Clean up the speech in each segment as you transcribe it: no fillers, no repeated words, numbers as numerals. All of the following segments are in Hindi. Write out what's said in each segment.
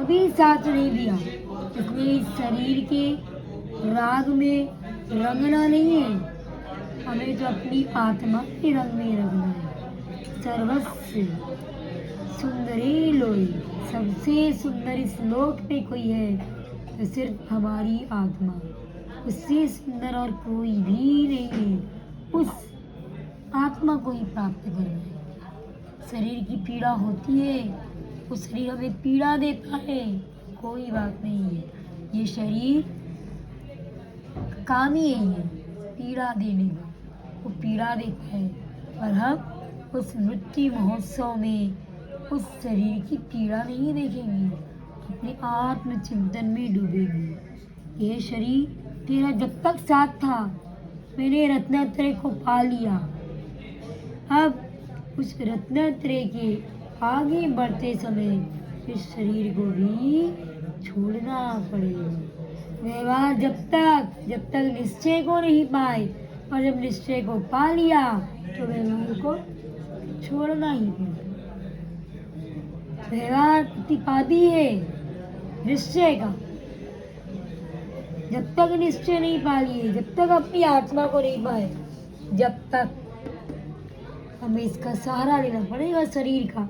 कभी साथ नहीं दिया। इसलिए इस शरीर के राग में रंगना नहीं है, हमें तो अपनी आत्मा के रंग में रंगना है। सर्वस्व सुंदरी लोई, सबसे सुंदर इस लोक में कोई है तो सिर्फ हमारी आत्मा, उससे सुंदर और कोई भी नहीं है। उस आत्मा को ही प्राप्त करना है। शरीर की पीड़ा होती है, वो शरीर हमें पीड़ा देता है, कोई बात नहीं है। ये शरीर काम ही यही है, पीड़ा देने का। वो पीड़ा देता है और हम उस मृत्यु महोत्सव में उस शरीर की पीड़ा नहीं देखेंगे, अपने आत्मचिंतन में डूबेंगे। ये शरीर तेरा जब तक साथ था, मैंने रत्नात्रय को पा लिया। अब उस रत्नात्रय के आगे बढ़ते समय इस शरीर को भी छोड़ना पड़ेगा। व्यवहार जब तक निश्चय को नहीं पाए, और जब निश्चय को पा लिया तो व्यवहार को छोड़ना ही पड़ेगा। व्यवहार प्रतिपादी है निश्चय का। जब तक निश्चय नहीं पा लिए, जब तक अपनी आत्मा को नहीं पाए, जब तक हमें इसका सहारा लेना पड़ेगा शरीर का।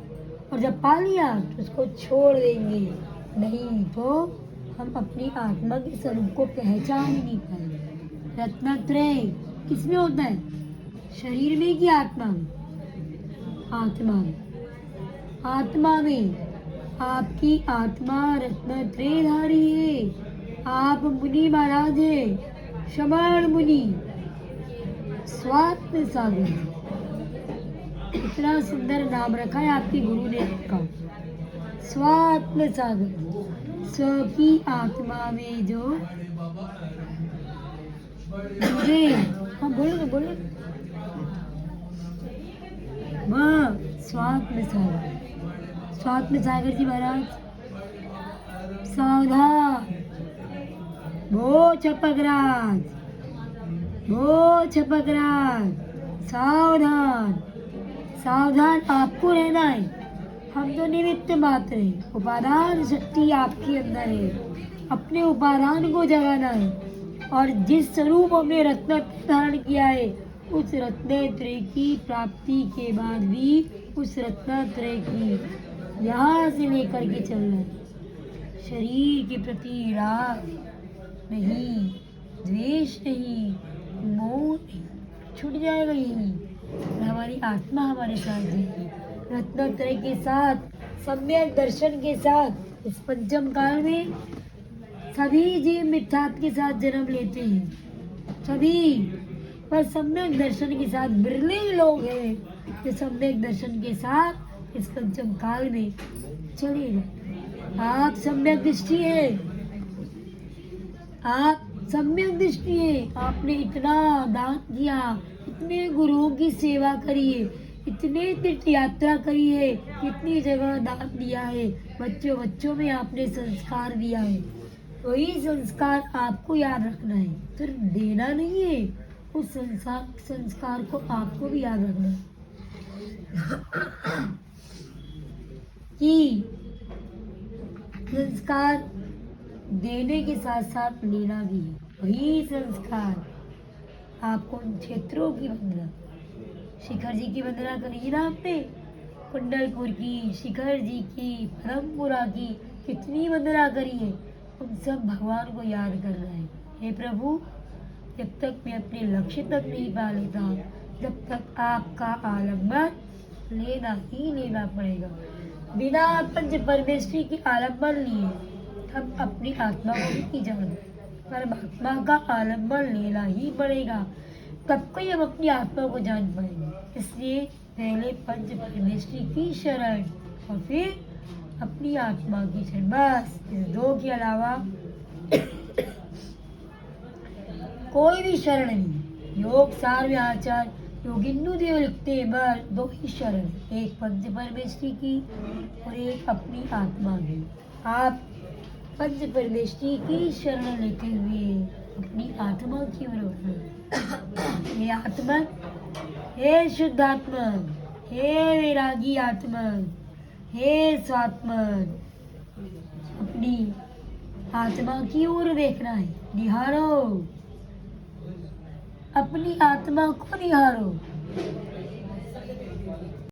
और जब पा लिया तो उसको छोड़ देंगे, नहीं तो हम अपनी आत्मा के स्वरूप को पहचान ही नहीं पाएंगे। रत्नात्रय किसमें होता है? शरीर में कि आत्मा में? आत्मा में। आत्मा में आपकी आत्मा रत्नात्रयधारी है। आप मुनि महाराज है, श्रमण मुनि, स्वात्म सागर। इतना सुंदर नाम रखा है आपके गुरु ने आपका, स्वात्म सागर। स्व की आत्मा में जो जुड़े, हाँ बोलो वह स्वात्म सागर। स्वात्म सागर जी महाराज सावधान, वो छपकराज, वो छपकराज, सावधान सावधान आपको रहना है। हम तो निमित्त मात्र हैं, उपादान शक्ति आपके अंदर है। अपने उपादान को जगाना है, और जिस स्वरूप हमने रत्न धारण किया है, उस रत्नत्रय की प्राप्ति के बाद भी उस रत्नत्रय की यहाँ से लेकर के चलना है। शरीर के प्रति राग नहीं, द्वेष नहीं, मोह नहीं, छूट जाएगा यही। हमारी आत्मा हमारे साथ जाएगी, रत्नत्रय के साथ, सम्यक दर्शन के साथ। इस पंचम काल में सभी जीव मिथ्यात्व के साथ जन्म लेते हैं, सभी, पर सम्यक दर्शन के साथ बिरले लोग हैं जो सम्यक दर्शन के साथ इस पंचम काल में चले गए। आप सम्यक दृष्टि है, आप सम्यक दृष्टि है। आपने इतना दान किया, इतने गुरुओं की सेवा करी है, इतने तीर्थ यात्रा करी है, कितनी जगह दान दिया है, बच्चों में आपने संस्कार दिया है। वही संस्कार आपको याद रखना है, सिर्फ देना नहीं है, उस संस्कार को आपको भी याद रखना है कि संस्कार देने के साथ साथ लेना भी है। वही संस्कार आपको उन क्षेत्रों की वंदना, शिखर जी की वंदना करी ना आपने, कुंडलपुर की, शिखर जी की, परमपुरा की, कितनी वंदना करी है। उन सब भगवान को याद करना है। हे प्रभु, जब तक मैं अपने लक्ष्य तक नहीं पा लेता, जब तक आपका आलम्बन लेना ही लेना पड़ेगा। बिना पंच परमेश्वरी की आलम्बन लिए हम अपनी आत्मा को भी नहीं जान, परमात्मा का आलम्बन लेना ही पड़ेगा, तब कोई हम अपनी आत्मा को जान पाएंगे। इसलिए पहले पंच परमेश्वरी की शरण और फिर अपनी आत्मा की शरण, बस इस दो के अलावा कोई भी शरण नहीं। योग सार में आचार्य योगिंदु देव लिखते हैं, बस दो ही शरण, एक पंच परमेश्वरी की और एक अपनी आत्मा की। आप पंच परमेश्वरी की शरण लेते हुए अपनी आत्मा की ओर बढ़ना। हे आत्मा, हे शुद्धात्मा, हे वैरागी आत्मा, हे स्वात्मा, अपनी आत्मा की ओर देखना है। निहारो, अपनी आत्मा को निहारो।